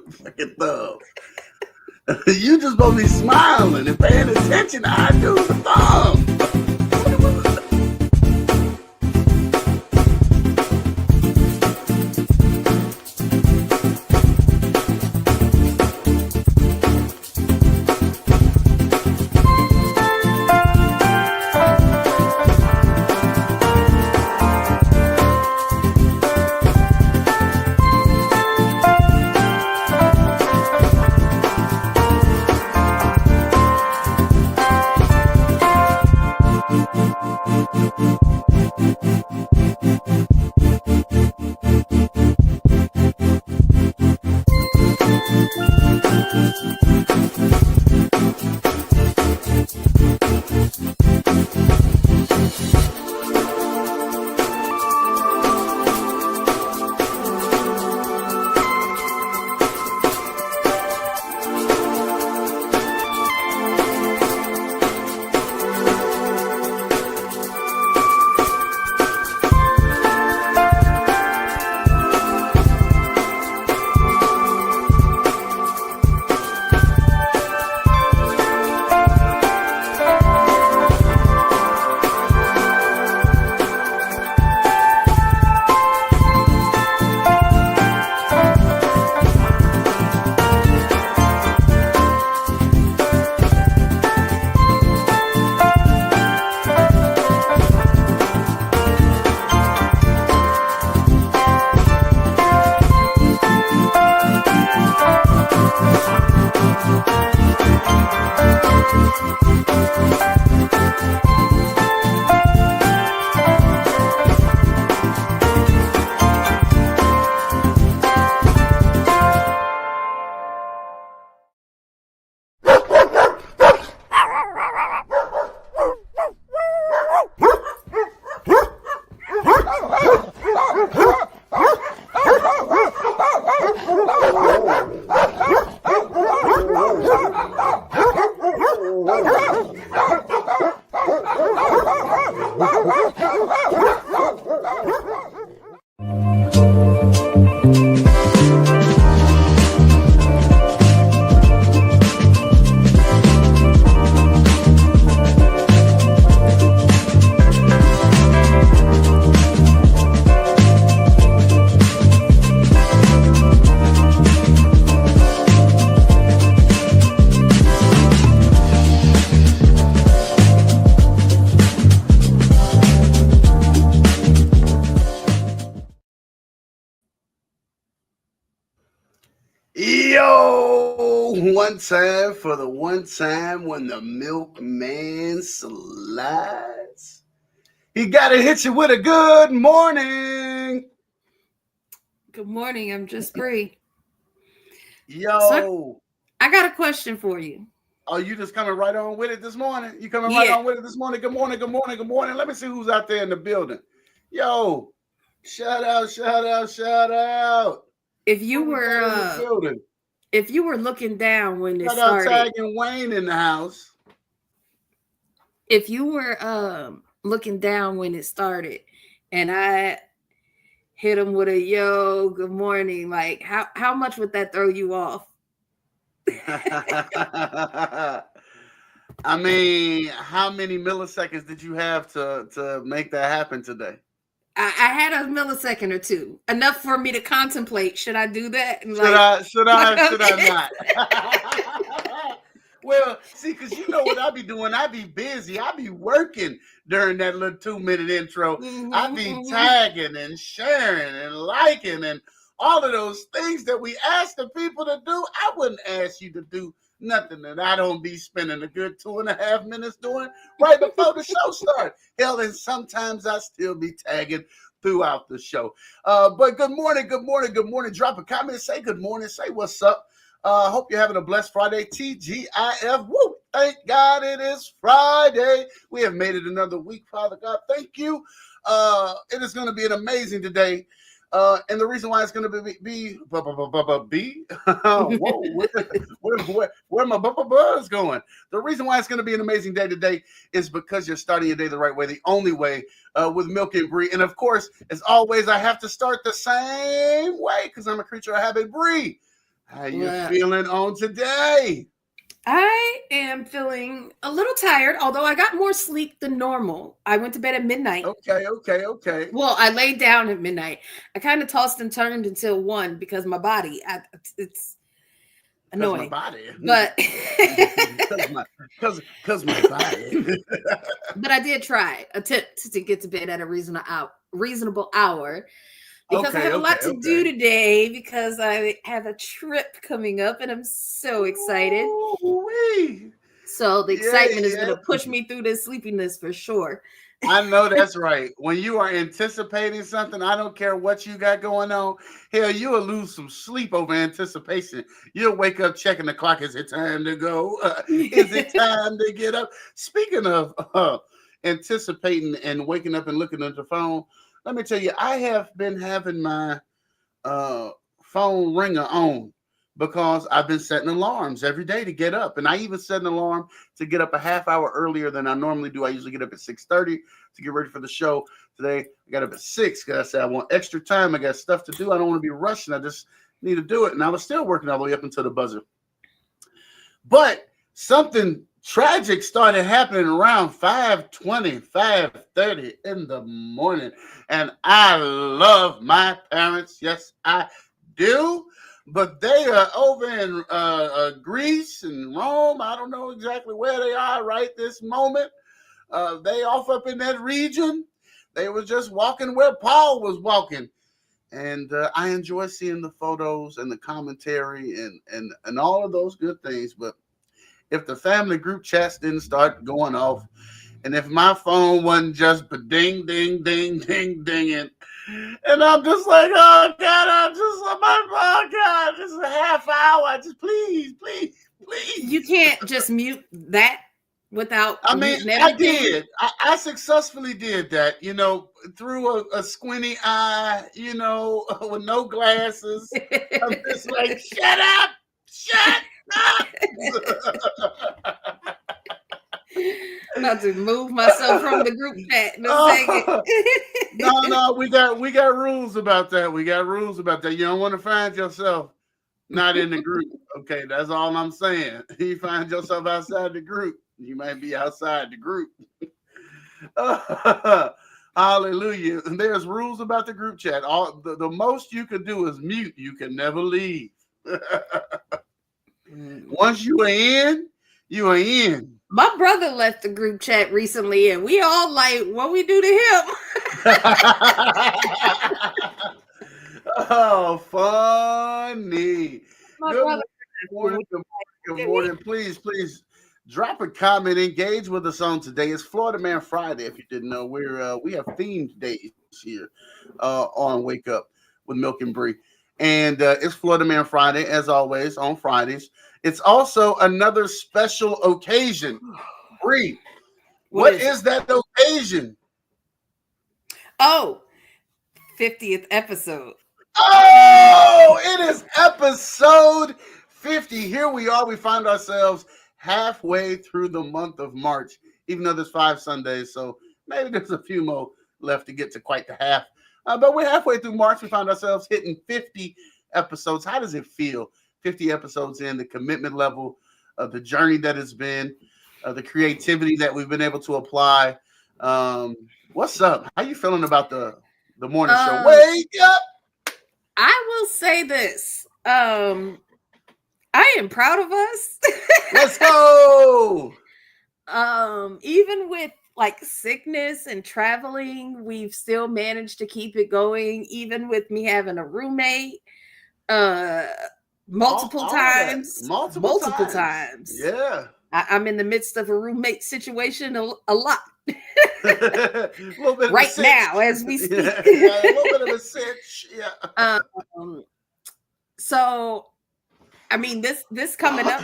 fucking thumb. You just supposed to be smiling and paying attention to how I do the thumb. Yo, one time for the one time when the milkman slides. He got to hit you with a good morning. Good morning. I'm Just Bri. Yo. So I got a question for you. Oh, you just coming right on with it this morning? You coming right on with it this morning? Good morning, good morning, good morning. Let me see who's out there in the building. Yo, shout out, shout out, shout out. If you were looking down when it started, tagging Wayne in the house. If you were looking down when it started, and I hit him with a yo, good morning, like how much would that throw you off? I mean, how many milliseconds did you have to make that happen today? I had a millisecond or two, enough for me to contemplate. Should I do that? And should I not? Well, see, because you know what I be doing. I be busy. I be working during that little 2-minute intro. Mm-hmm, I be tagging and sharing and liking and all of those things that we ask the people to do. I wouldn't ask you to do nothing that I don't be spending a good 2.5 minutes doing right before the show starts. Hell, and sometimes I still be tagging throughout the show. But good morning, good morning, good morning. Drop a comment, say good morning, say what's up. Hope you're having a blessed Friday. TGIF. Woo! Thank God it is Friday. We have made it another week, Father God. Thank you. It is going to be an amazing today. And the reason why it's going to be where my buzz going? The reason why it's going to be an amazing day today is because you're starting your day the right way, the only way, with Milk and Bri. And of course, as always, I have to start the same way because I'm a creature of habit. Bri, How you Well, feeling on today? I am feeling a little tired, although I got more sleep than normal. I went to bed at midnight. Okay, okay, okay. Well, I laid down at midnight. I kind of tossed and turned until 1 because my body, it's Cause my annoying. body. But Cause my body. but I did try attempt to get to bed at a reasonable hour because I Okay, have a okay, lot to do okay. today because I have a trip coming up and I'm so excited. Ooh-wee. So the Yeah, excitement is going yeah. to push me through this sleepiness for sure. I know that's right. When you are anticipating something, I don't care what you got going on. Hell, you'll lose some sleep over anticipation. You'll wake up checking the clock. Is it time to go? Is it time to get up? Speaking of anticipating and waking up and looking at the phone, let me tell you, I have been having my uh, phone ringer on because I've been setting alarms every day to get up, and I even set an alarm to get up a half hour earlier than I normally do. I usually get up at 6:30 to get ready for the show. Today I got up at 6 because I said I want extra time. I got stuff to do. I don't want to be rushing. I just need to do it, and I was still working all the way up until the buzzer. But something tragic started happening around 5:20, 5:30 in the morning. And I love my parents. Yes, I do. But they are over in Greece and Rome. I don't know exactly where they are right this moment. They off up in that region. They were just walking where Paul was walking. And I enjoy seeing the photos and the commentary and all of those good things. But if the family group chats didn't start going off, and if my phone wasn't just ding, ding, ding, ding, dinging, and I'm just like, oh God, oh God, this is a half hour. Just please, please, You please. can't just mute that without I mean, muting I everything. did. I successfully did that, through a squinty eye, with no glasses. I'm just like, shut up, shut up. About to move myself from the group chat in a second. Oh, no, we got rules about that. We got rules about that. You don't want to find yourself not in the group. Okay, that's all I'm saying. You find yourself outside the group, you might be outside the group. Hallelujah. And there's rules about the group chat. The most you can do is mute. You can never leave. Once you are in, you are in. My brother left the group chat recently, and we all like, what we do to him? Oh, funny. My Good brother. morning. Good morning. Good morning. Please drop a comment. Engage with us on today. It's Florida Man Friday. If you didn't know, we have themed days here on Wake Up with Milk and Bri, and it's Florida Man Friday as always on Fridays. It's also another special occasion. Bri, what is that occasion? Oh, 50th episode. Oh, it is episode 50. Here we are. We find ourselves halfway through the month of March, even though there's 5 Sundays. So maybe there's a few more left to get to quite the half. But we're halfway through March. We found ourselves hitting 50 episodes. How does it feel? 50 episodes in, the commitment level, the journey that it's been, the creativity that we've been able to apply. What's up? How you feeling about the morning show? Wake up! I will say this. I am proud of us. Let's go. Even with like sickness and traveling, we've still managed to keep it going, even with me having a roommate. Multiple times. Multiple times. Yeah. I'm in the midst of a roommate situation a lot. A little bit right now as we speak. Yeah, a little bit of a cinch. Yeah. So I mean this coming up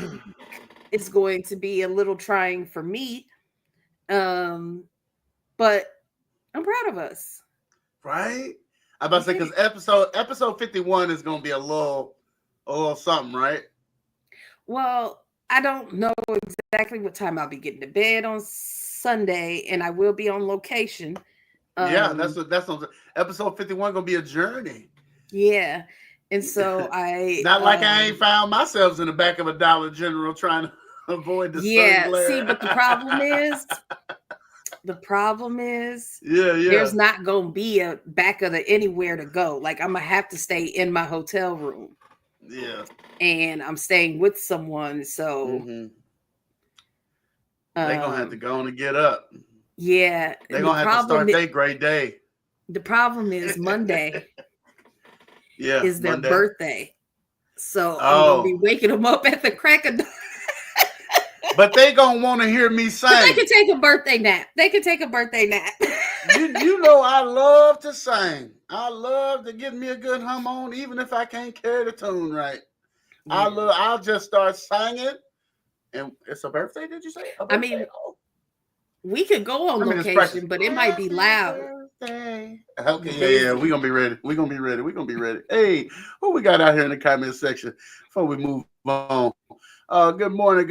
is going to be a little trying for me. But I'm proud of us. Right? I'm about to say because episode 51 is gonna be a little something, right? Well, I don't know exactly what time I'll be getting to bed on Sunday, and I will be on location. Yeah, that's episode 51 gonna be a journey. Yeah, And so Not like I ain't found myself in the back of a Dollar General trying to avoid the sun yeah, glare. see, but the problem is yeah. there's not gonna be a back of the anywhere to go. Like I'm gonna have to stay in my hotel room. Yeah. And I'm staying with someone, so they're gonna have to go on and get up. Yeah. They're gonna have to start their great day. The problem is Monday is their Monday. birthday. So I'm gonna be waking them up at the crack of dawn. But they gonna want to hear me sing. But they can take a birthday nap. you know I love to sing. I love to get me a good hum on, even if I can't carry the tune right. Yeah. I'll just start singing. And it's a birthday, did you say? I mean, we could go on location, but it might be loud. Birthday. Okay, yeah, we're gonna be ready. We're gonna be ready. Hey, who we got out here in the comment section before we move on? Good morning.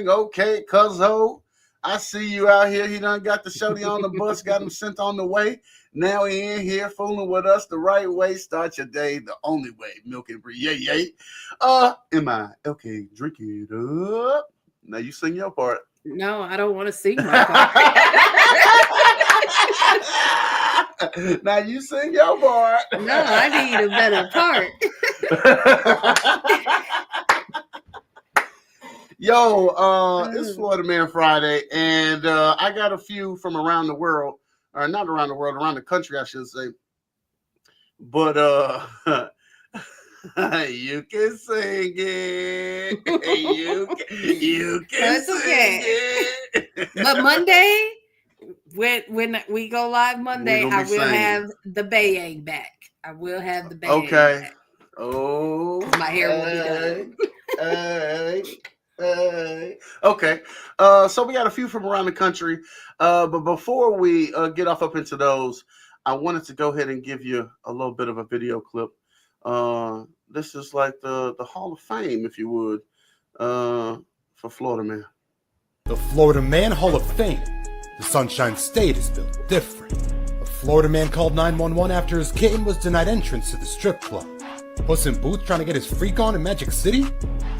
Okay, cuzzo. I see you out here. He done got the shorty on the bus, got him sent on the way. Now he in here fooling with us the right way. Start your day the only way. Milk and Bri. Yay. Am I? Okay, drink it up. Now you sing your part. No, I don't want to sing my part. Now you sing your part. No, I need a better part. Yo, it's Florida Man Friday, and I got a few from around the world, or not around the world, around the country, I should say. But you can sing it. You can sing it. But Monday, when we go live Monday, I will have the bayang back. Okay. Back. Oh, my hair will be done. Okay. So we got a few from around the country. But before we get up into those, I wanted to go ahead and give you a little bit of a video clip. This is like the Hall of Fame, if you would, for Florida Man. The Florida Man Hall of Fame. The Sunshine State is built different. A Florida man called 911 after his kitten was denied entrance to the strip club. Puss in Boots trying to get his freak on in Magic City?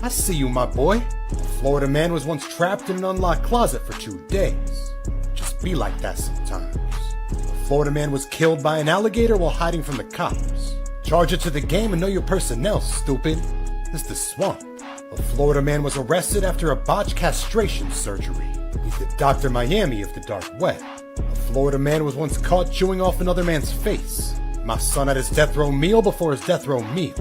I see you, my boy. A Florida man was once trapped in an unlocked closet for 2 days. Just be like that sometimes. A Florida man was killed by an alligator while hiding from the cops. Charge it to the game and know your personnel, stupid. It's the swamp. A Florida man was arrested after a botched castration surgery. He's the Dr. Miami of the dark web. A Florida man was once caught chewing off another man's face. My son had his death row meal before his death row meal.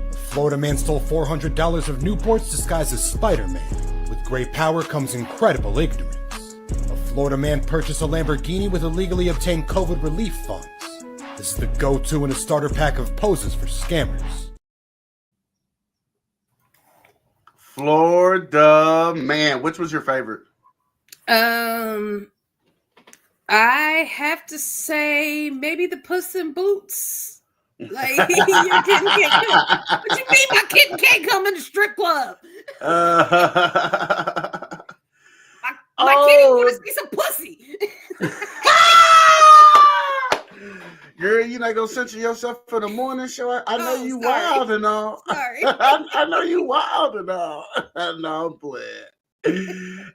A Florida man stole $400 of Newports disguised as Spider-Man. With great power comes incredible ignorance. A Florida man purchased a Lamborghini with illegally obtained COVID relief funds. This is the go-to in a starter pack of poses for scammers. Florida Man. Which was your favorite? I have to say maybe the Puss in Boots. Like your kitten can't come. What you mean my kitten can't come in the strip club? My kitty wants to see some pussy. Girl, you not gonna censor yourself for the morning show? I know you sorry. wild and all. Sorry. I know you wild and all. No, I'm playing.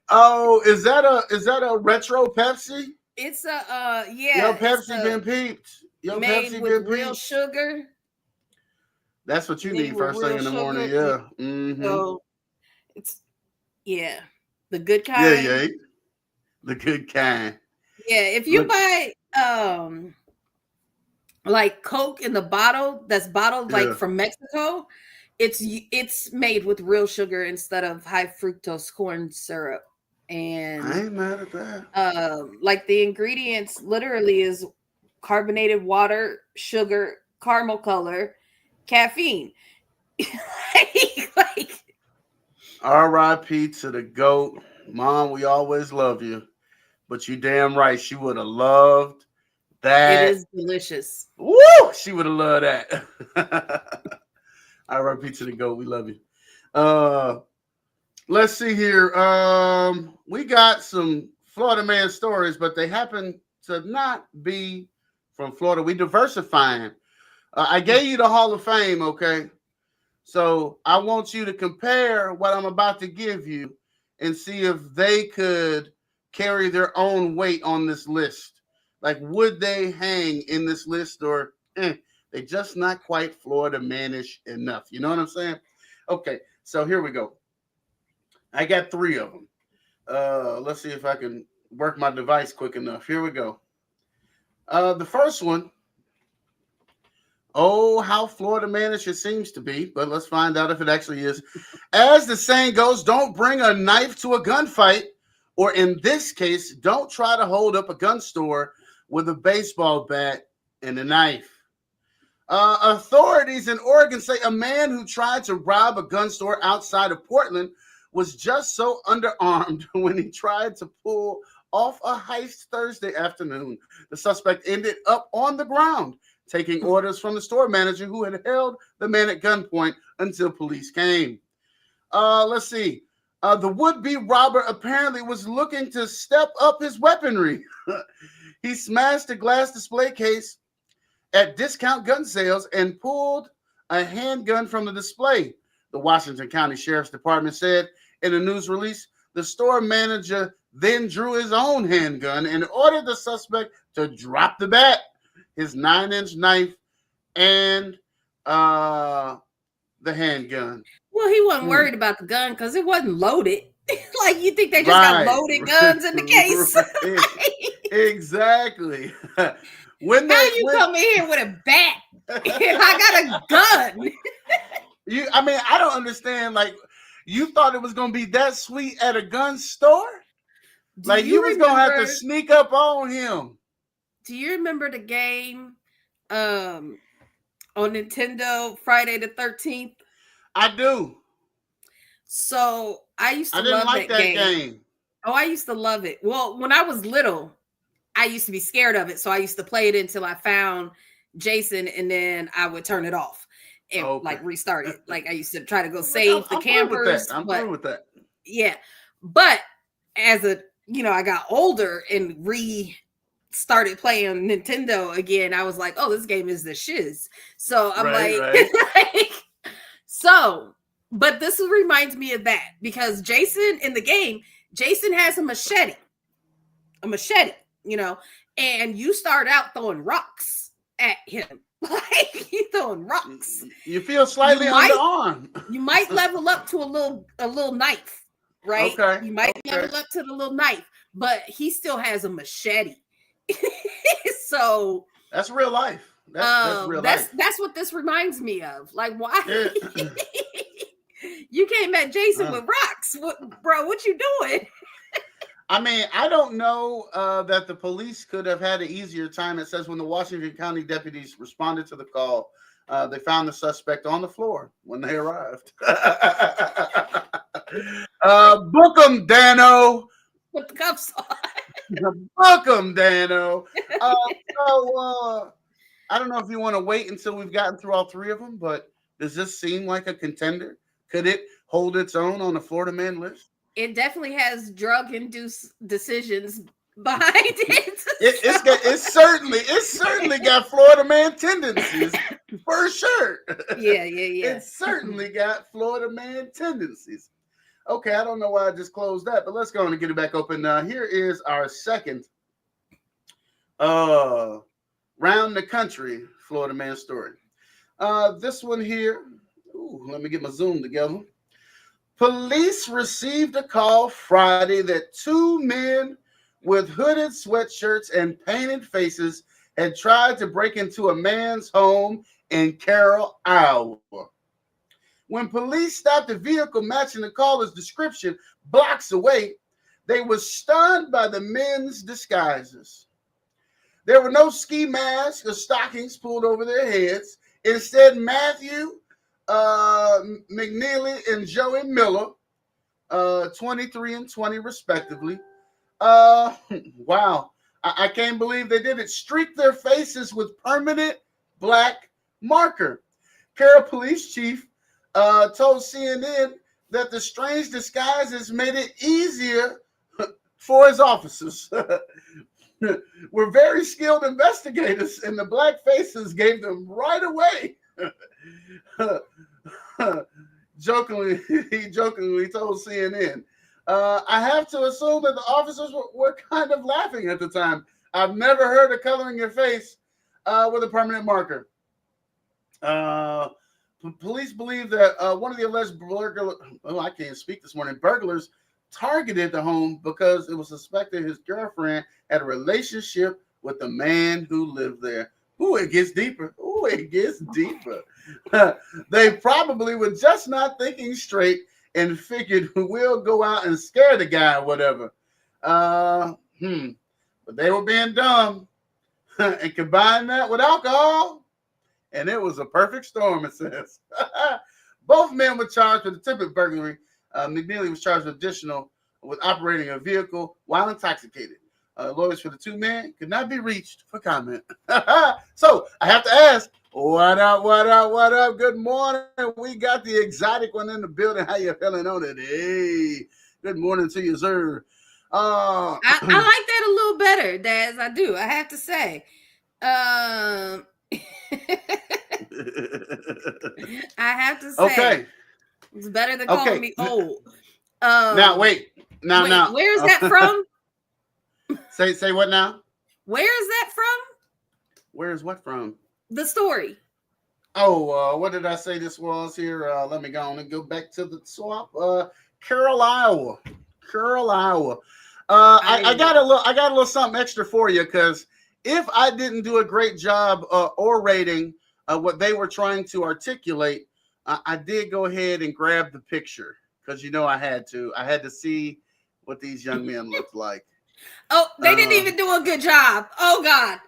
Oh, is that a retro Pepsi? It's a yeah. Your Pepsi been peeped. Your made Pepsi with been real peeped. sugar. That's what you need first thing in the morning. Yeah. Mm-hmm. So it's the good kind. Yeah. The good kind. Yeah, if you buy like Coke in the bottle that's bottled like from Mexico, it's made with real sugar instead of high fructose corn syrup. And I ain't mad at that. Like the ingredients literally is carbonated water, sugar, caramel color, caffeine. like R.I.P. to the GOAT. Mom, we always love you. But you damn right, she would have loved that. It is delicious. Woo! She would have loved that. R.I.P. to the GOAT. We love you. Let's see here. We got some Florida Man stories, but they happen to not be from Florida. We diversifying I gave you the Hall of Fame, okay? So I want you to compare what I'm about to give you and see if they could carry their own weight on this list. Like, would they hang in this list, or they just not quite Florida manish enough? You know what I'm saying? Okay, so here we go. I got three of them. Let's see if I can work my device quick enough. Here we go. The first one. Oh, how Florida manish it seems to be, but let's find out if it actually is. As the saying goes, don't bring a knife to a gunfight, or in this case, don't try to hold up a gun store with a baseball bat and a knife. Authorities in Oregon say a man who tried to rob a gun store outside of Portland was just so underarmed when he tried to pull off a heist Thursday afternoon. The suspect ended up on the ground, taking orders from the store manager who had held the man at gunpoint until police came. Let's see. The would-be robber apparently was looking to step up his weaponry. He smashed a glass display case at discount gun sales and pulled a handgun from the display. The Washington County Sheriff's Department said in a news release, the store manager then drew his own handgun and ordered the suspect to drop the bat, his 9-inch knife, and the handgun. Well, he wasn't worried about the gun because it wasn't loaded. Like, you think they just got loaded guns in the case? Exactly. How you come in here with a bat? I got a gun. I don't understand. Like, you thought it was gonna be that sweet at a gun store? Like, you was gonna have to sneak up on him. Do you remember the game on Nintendo, Friday the 13th? I do. So I used to love that game. Oh, I used to love it. Well, when I was little, I used to be scared of it. So I used to play it until I found Jason, and then I would turn it off and like restart it. Like, I used to try to go save the campers. I'm good with that. Yeah. But as I got older and started playing Nintendo again, I was like, oh, this game is the shiz. So I'm right. So, but this reminds me of that, because Jason in the game, Jason has a machete, and you start out throwing rocks at him. Like, you throwing rocks. You feel slightly underarmed. You might level up to a little knife, right? Okay. You might level up to the little knife, but he still has a machete. So that's real life. That's real life. That's what this reminds me of. Like, why? Yeah. You came at Jason with rocks, bro? What you doing? I mean, I don't know that the police could have had an easier time. It says when the Washington County deputies responded to the call, they found the suspect on the floor when they arrived. Book 'em, Dano. Put the cuffs on. Book 'em, Dano. I don't know if you want to wait until we've gotten through all three of them, but does this seem like a contender? Could it hold its own on the Florida Man list? It definitely has drug-induced decisions behind it. It's certainly got Florida Man tendencies for sure. Yeah. It's certainly got Florida Man tendencies. Okay, I don't know why I just closed that, but let's go on and get it back open. Here is our second round the country Florida Man story. This one here. Let me get my Zoom together. Police received a call Friday that two men with hooded sweatshirts and painted faces had tried to break into a man's home in Carroll, Iowa. When police stopped a vehicle matching the caller's description blocks away, they were stunned by the men's disguises. There were no ski masks or stockings pulled over their heads. Instead, Matthew McNeely and Joey Miller, 23 and 20 respectively. Wow. I can't believe they did it. Streaked their faces with permanent black marker. Carroll Police Chief told CNN that the strange disguises made it easier for his officers. were very skilled investigators, and the black faces gave them right away. He jokingly told CNN, I have to assume that the officers were kind of laughing at the time. I've never heard of coloring your face with a permanent marker. Police believe that one of the alleged burglars targeted the home because it was suspected his girlfriend had a relationship with the man who lived there. Ooh, it gets deeper. Ooh, it gets deeper. They probably were just not thinking straight and figured we'll go out and scare the guy or whatever. But they were being dumb and combined that with alcohol, and it was a perfect storm, it says. Both men were charged with attempted burglary. McNeely was charged with operating a vehicle while intoxicated. Lawyers for the two men could not be reached for comment. So I have to ask, what up? Good morning. We got the exotic one in the building. How you feeling on it? Hey, good morning to you, sir. I like that a little better, Daz. I do. I have to say. I have to say. Okay. It's better than calling me old. Now, wait. Now. Where's that from? Say what now? Where is that from? Where's what from? The story. Oh, what did I say this was here? Let me go on and go back to the swap. Carroll, Iowa. I got a little something extra for you, because if I didn't do a great job orating what they were trying to articulate, I did go ahead and grab the picture, because I had to see what these young men looked like. Oh, they didn't even do a good job. Oh God.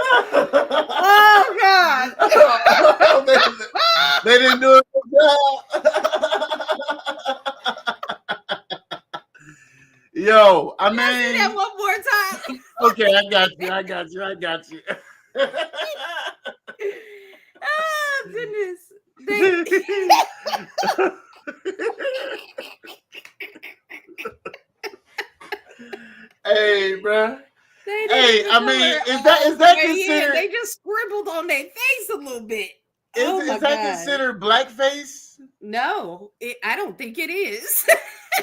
Oh God. They didn't do a good job. Yo, I mean, say that one more time. Okay, I got you. Oh goodness. Hey, bro. Hey, I mean, is that considered? They just scribbled on their face a little bit. Is that considered blackface? No, I don't think it is.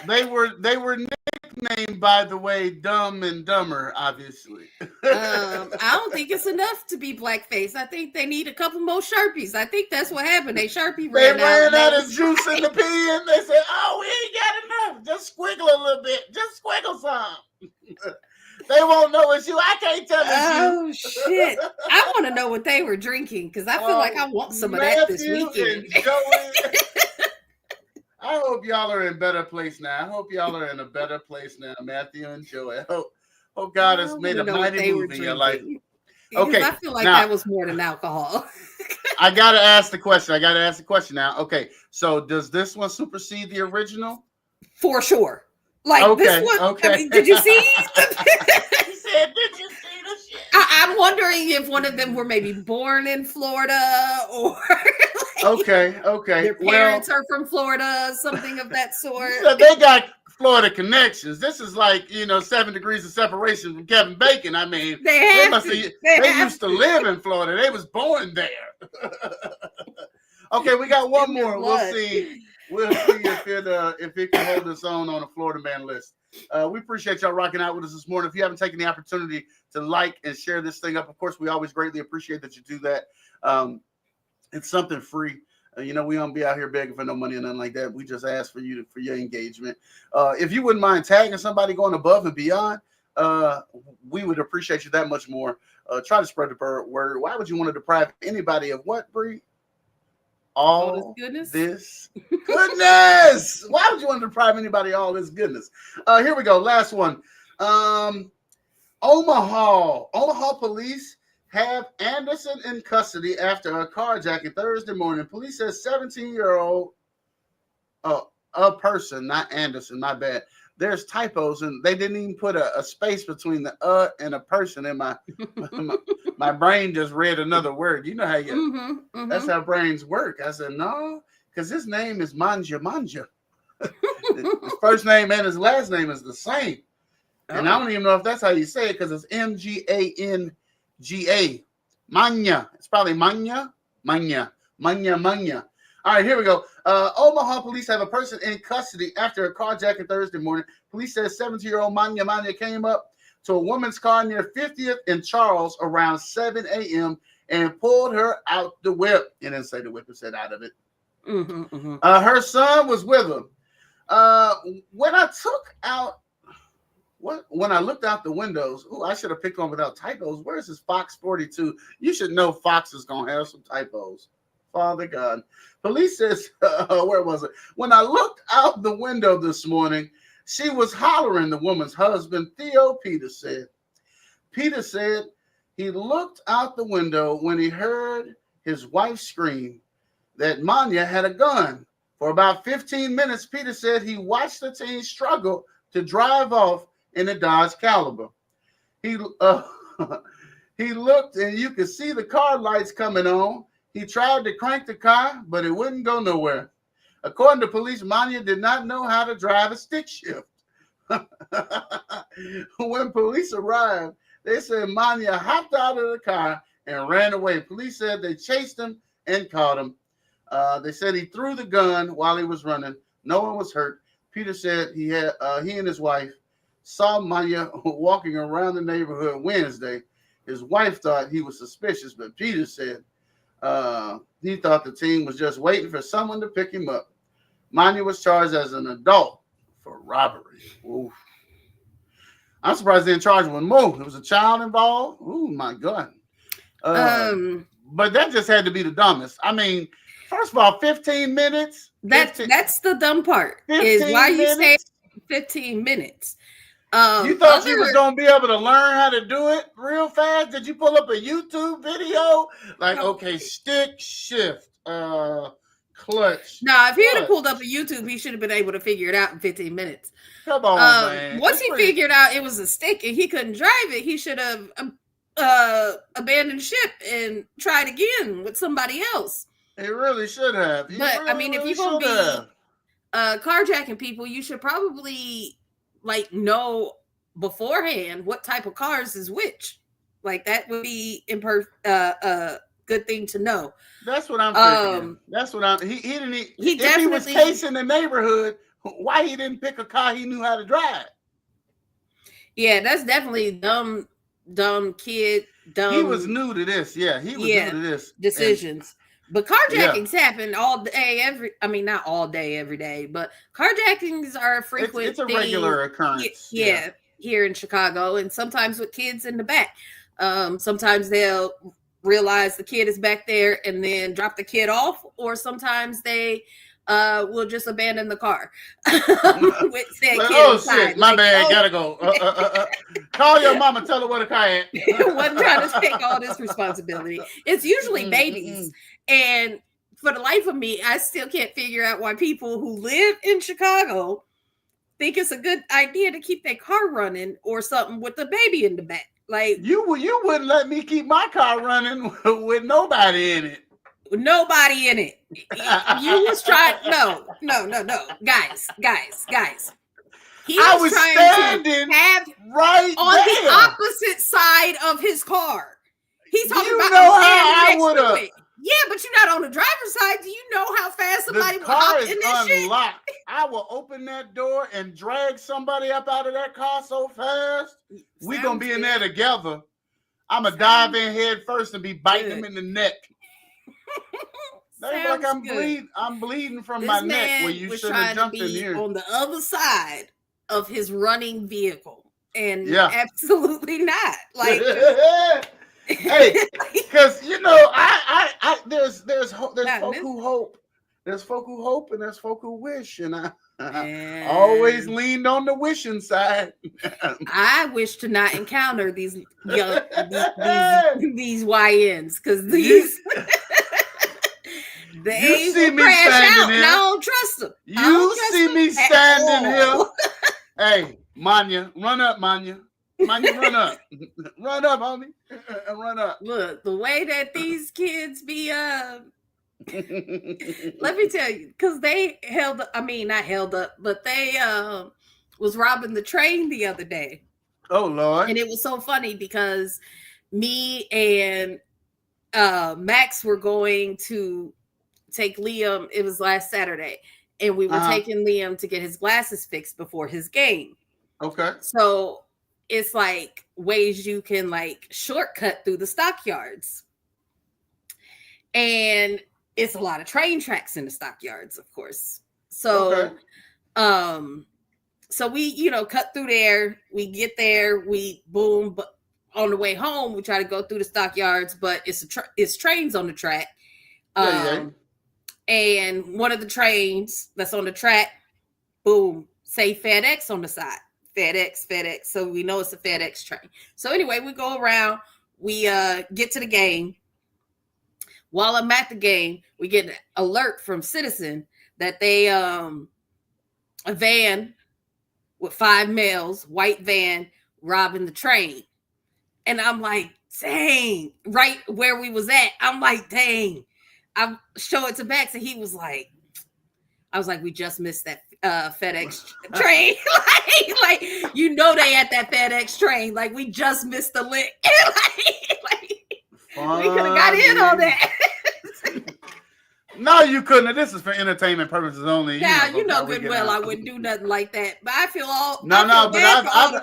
They were nicknamed, by the way, Dumb and Dumber, obviously. I don't think it's enough to be blackface. I think they need a couple more Sharpies. I think that's what happened. They ran out of juice in the pen. They said, "Oh, we ain't got enough. Just squiggle a little bit. Just squiggle some." They won't know it's you. I can't tell it's you. Oh shit! I want to know what they were drinking, because I feel like I want some of that this weekend. I hope y'all are in a better place now. I hope y'all are in a better place now, Matthew and Joey. I hope God has made a mighty move in your life. Okay, I feel like that was more than alcohol. I gotta ask the question now. Okay, so does this one supersede the original? For sure. Like this one. Okay. I mean, did you see? He said, "Did you see the shit?" I'm wondering if one of them were maybe born in Florida, or okay. Their parents are from Florida, something of that sort. So they got Florida connections. This is like 7 degrees of separation from Kevin Bacon. I mean, they used to live in Florida. They was born there. Okay, we got one more. We'll see. We'll see if it can hold its own on a Florida Man list. We appreciate y'all rocking out with us this morning. If you haven't taken the opportunity to like and share this thing up, of course, we always greatly appreciate that you do that. It's something free. We don't be out here begging for no money or nothing like that. We just ask for your engagement. If you wouldn't mind tagging somebody going above and beyond, we would appreciate you that much more. Try to spread the word. Why would you want to deprive anybody of what, Bree? All this goodness. Why would you want to deprive anybody of all this goodness? Here we go. Last one. Omaha police have Anderson in custody after a carjacking Thursday morning. Police says 17-year-old, a person, not Anderson, my bad. There's typos, and they didn't even put a space between the and a person. In my brain just read another word. You know how that's how brains work. I said, no, because his name is Manja. His first name and his last name is the same. And I don't even know if that's how you say it because it's Mganga. Manya. It's probably Manya. Manya. All right, here we go. Omaha police have a person in custody after a carjacking Thursday morning. Police says 17-year-old Manya came up to a woman's car near 50th and Charles around 7 a.m. and pulled her out the whip. It didn't say the whip, it said out of it. Her son was with her. When I looked out the windows, I should have picked one without typos. Where's this Fox 42? You should know Fox is going to have some typos. Father God. Police says, where was it? When I looked out the window this morning, she was hollering, the woman's husband, Theo Peters said. Peter said he looked out the window when he heard his wife scream that Manya had a gun. For about 15 minutes, Peter said he watched the teen struggle to drive off in a Dodge Caliber. He looked and you could see the car lights coming on. He tried to crank the car, but it wouldn't go nowhere. According to police, Manya did not know how to drive a stick shift. When police arrived, they said Manya hopped out of the car and ran away. Police said they chased him and caught him. They said he threw the gun while he was running. No one was hurt. Peter said he and his wife saw Manya walking around the neighborhood Wednesday. His wife thought he was suspicious, but Peter said he thought the teen was just waiting for someone to pick him up. Manya was charged as an adult for robbery. Oof. I'm surprised they didn't charge him with more. There was a child involved. Oh my God. But that just had to be the dumbest. I mean, first of all, 15 minutes. That's the dumb part. Is why you say 15 minutes. You thought you was gonna be able to learn how to do it real fast? Did you pull up a YouTube video? Like, okay, stick shift, clutch. No, if he had pulled up a YouTube, he should have been able to figure it out in 15 minutes. Come on, man. Once he figured out it was a stick and he couldn't drive it, he should have abandoned ship and tried again with somebody else. He really should have. But I mean, if you're gonna be carjacking people, you should probably know beforehand what type of cars is which. Like that would be a good thing to know. That's what I'm thinking. That's what I'm. He didn't. If he was casing the neighborhood, why he didn't pick a car he knew how to drive? Yeah, that's definitely dumb kid. Dumb. He was new to this. Yeah, he was new to this decisions. But carjackings happen all day, not all day, every day, but carjackings are a frequent It's a regular occurrence. Yeah, here in Chicago, and sometimes with kids in the back. Sometimes they'll realize the kid is back there and then drop the kid off, or sometimes they will just abandon the car with that kid inside. Shit, my bad, gotta go. Call your mama, tell her where the car at. Wasn't trying to take all this responsibility. It's usually babies. And for the life of me, I still can't figure out why people who live in Chicago think it's a good idea to keep their car running or something with the baby in the back. Like you wouldn't let me keep my car running with nobody in it. Nobody in it. You was trying. No. Guys. I was trying to have right on there. The opposite side of his car. He's talking about how I would have. Yeah, but you're not on the driver's side. Do you know how fast somebody will hop in this shit? I will open that door and drag somebody up out of that car so fast. We're going to be in there together. I'm going to dive in head first and be biting them in the neck. That's like I'm bleeding from my neck where you should have jumped in here. On the other side of his running vehicle. And absolutely not. Like hey, because there's folk who hope. There's folk who hope and there's folk who wish, and I always leaned on the wishing side. I wish to not encounter these YNs because these they see me standing here. I don't trust them. You see me standing here. Hey, Manya, run up, Manya. Manya, run up. Run up, homie. Run up. Look, the way that these kids be Let me tell you, because they not held up, but they was robbing the train the other day. Oh Lord. And it was so funny because me and Max were going to take Liam. It was last Saturday, and we were taking Liam to get his glasses fixed before his game. Okay. So it's like ways you can like shortcut through the stockyards. And it's a lot of train tracks in the stockyards, of course. So so we, cut through there. We get there, we boom, but on the way home, we try to go through the stockyards, but it's trains on the track. And one of the trains that's on the track, boom, say FedEx on the side. FedEx. So we know it's a FedEx train. So anyway, we go around, we get to the game. While I'm at the game, we get an alert from Citizen that they a van with 5 males, white van, robbing the train. And I'm like, dang, right where we was at. I'm like, dang. I show it to Max and he was like, I was like, we just missed that FedEx train. like, they at that FedEx train. Like, we just missed the lick. We could have got in on that. No, you couldn't. This is for entertainment purposes only. Now, good well I wouldn't do nothing like that. But I feel but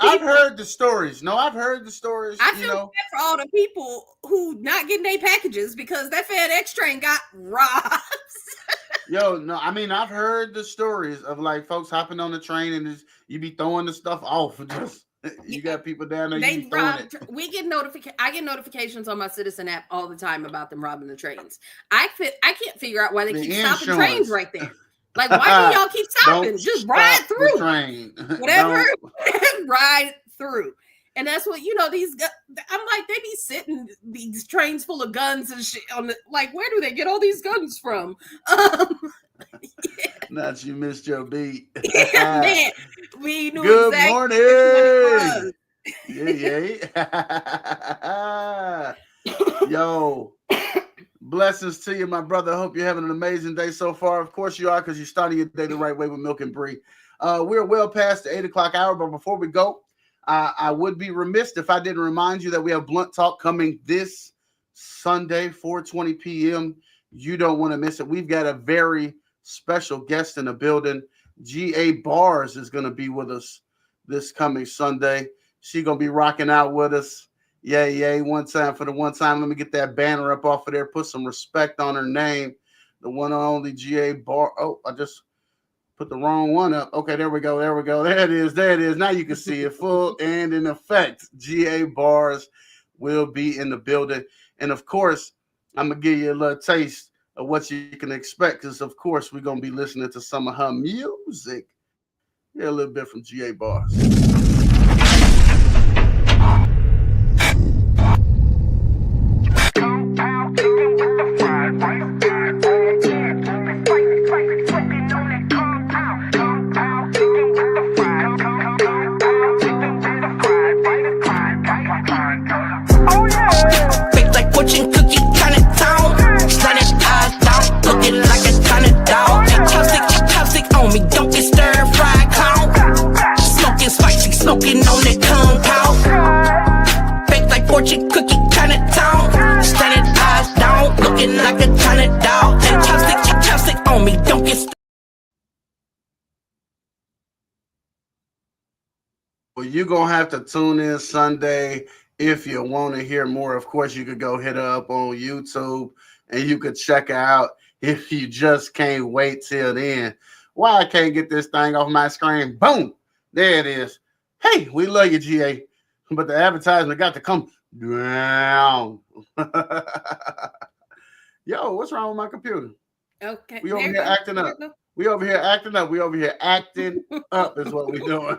I've heard the stories. No, I've heard the stories. I feel bad for all the people who not getting their packages because that FedEx train got robbed. I've heard the stories of like folks hopping on the train and you be throwing the stuff off. You got people down there. They robbed. I get notifications on my Citizen app all the time about them robbing the trains. I can't figure out why they keep stopping trains right there. Like, why do y'all keep stopping? Just ride through. Train. Whatever, ride through. And that's what these. I'm like, they be sitting these trains full of guns and shit on the. Like, where do they get all these guns from? Not you missed your beat. Man, we knew Good exactly morning. Yeah. Yo, blessings to you, my brother. I hope you're having an amazing day so far. Of course you are, because you're starting your day the right way with Milk and Bri. We're well past the 8 o'clock hour, but before we go, I would be remiss if I didn't remind you that we have Blunt Talk coming this Sunday, 4:20 p.m. You don't want to miss it. We've got a very special guest in the building. G.A. Bars is going to be with us this coming Sunday. She's going to be rocking out with us. Yay. One time. Let me get that banner up off of there. Put some respect on her name. The one and only G.A. Bar. Oh, I just put the wrong one up. Okay, there we go. There it is. Now you can see it full and in effect. G.A. Bars will be in the building. And of course, I'm going to give you a little taste of what you can expect, because of course we're going to be listening to some of her music. Yeah, a little bit from G.A. Bars. Smoking on that compound, baked like fortune cookie, Chinatown. Standing eyes down, looking like a China doll. And chopstick on me, don't get stuck. Well, you're gonna have to tune in Sunday if you want to hear more. Of course, you could go hit her up on YouTube and you could check her out if you just can't wait till then. Why I can't get this thing off my screen? Boom, there it is. Hey, we love you, GA, but the advertisement got to come down. Yo, what's wrong with my computer? Okay. We over here acting up. We over here acting up is what we doing.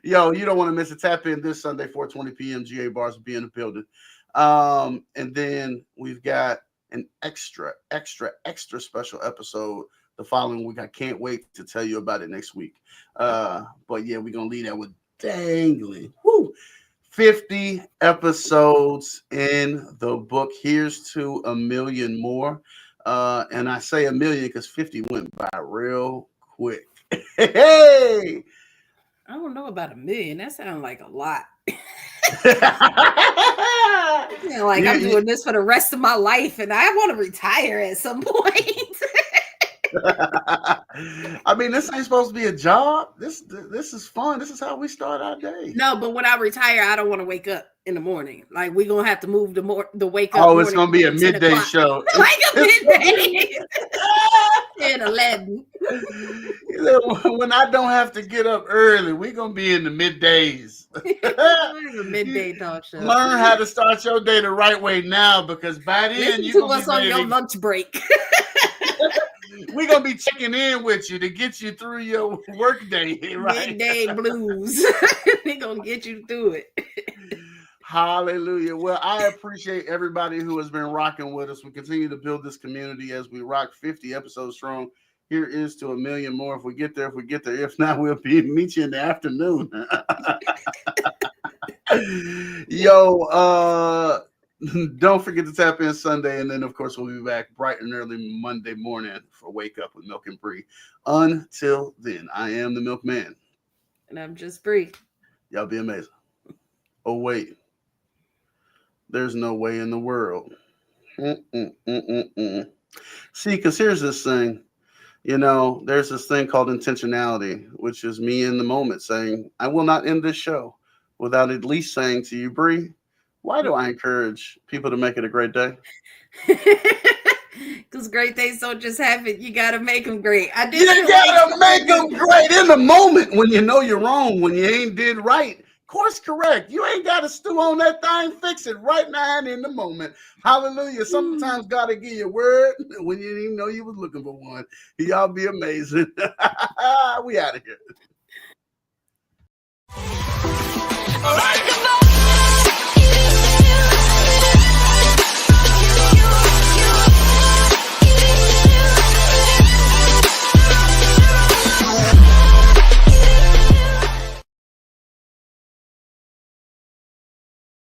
Yo, you don't want to miss a tap in this Sunday, 4:20 p.m. GA Bars will be in the building. And then we've got an extra special episode the following week. I can't wait to tell you about it next week. But yeah, we're gonna leave that with dangling. Woo! 50 episodes in the book. Here's to a million more. And I say a million because 50 went by real quick. Hey! I don't know about a million. That sounds like a lot. Like I'm doing this for the rest of my life, and I want to retire at some point. I mean, this ain't supposed to be a job. This is fun. This is how we start our day. No, but when I retire, I don't want to wake up in the morning. Like we're gonna have to move the wake up. Oh, it's gonna be a midday show. Like a midday. 10, 11. When I don't have to get up early, we're gonna be in the middays. A midday talk show. Learn how to start your day the right way now, because by then Listen to us on your lunch break. We're gonna be checking in with you to get you through your work day, right? Midday blues. We're gonna get you through it. Hallelujah. Well, I appreciate everybody who has been rocking with us. We continue to build this community as we rock 50 episodes strong. Here is to 1 million more if we get there. If not, we'll meet you in the afternoon. Yo, don't forget to tap in Sunday, and then of course we'll be back bright and early Monday morning for Wake Up with Milk and Bri. Until then, I am the Milkman, and I'm just Bri. Y'all be amazing. Oh wait, there's no way in the world. See, because here's this thing. You know, there's this thing called intentionality, which is me in the moment saying, I will not end this show without at least saying to you, Bri, why do I encourage people to make it a great day? Because great days don't just happen. You got to make them great. You got to make them great in the moment when you know you're wrong, when you ain't did right. Course correct. You ain't got to stew on that thing. Fix it right now and in the moment. Hallelujah. Sometimes God will give you a word when you didn't even know you was looking for one. Y'all be amazing. We out of here. All right.